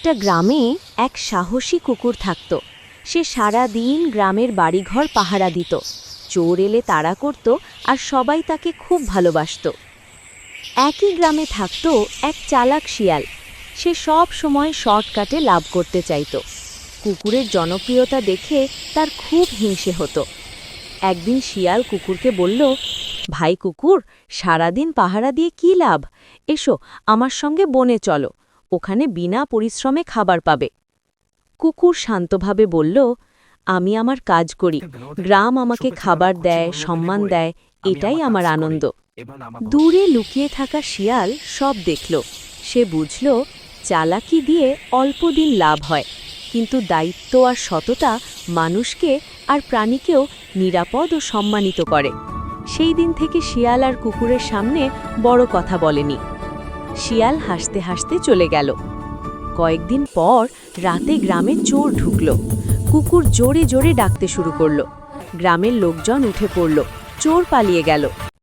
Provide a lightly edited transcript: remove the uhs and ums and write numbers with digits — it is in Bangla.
একটা গ্রামে এক সাহসী কুকুর থাকত। সে সারা দিন গ্রামের বাড়িঘর পাহারা দিত, চোর এলে তাড়া করত, আর সবাই তাকে খুব ভালোবাসত। একই গ্রামে থাকত এক চালাক শিয়াল। সে সব সময় শর্টকাটে লাভ করতে চাইত। কুকুরের জনপ্রিয়তা দেখে তার খুব হিংসে হতো। একদিন শিয়াল কুকুরকে বলল, ভাই কুকুর, সারাদিন পাহারা দিয়ে কী লাভ? এসো, আমার সঙ্গে বনে চলো, ওখানে বিনা পরিশ্রমে খাবার পাবে। কুকুর শান্তভাবে বলল, আমি আমার কাজ করি, গ্রাম আমাকে খাবার দেয়, সম্মান দেয়, এটাই আমার আনন্দ। দূরে লুকিয়ে থাকা শিয়াল সব দেখল। সে বুঝল, চালাকি দিয়ে অল্প দিন লাভ হয়, কিন্তু দায়িত্ব আর সততা মানুষকে আর প্রাণীকেও নিরাপদ ও সম্মানিত করে। সেই দিন থেকে শিয়াল আর কুকুরের সামনে বড় কথা বলেনি। শিয়াল হাসতে হাসতে চলে গেল। কয়েকদিন পর রাতে গ্রামে চোর ঢুকল। কুকুর জোরে জোরে ডাকতে শুরু করল। গ্রামের লোকজন উঠে পড়ল, চোর পালিয়ে গেল।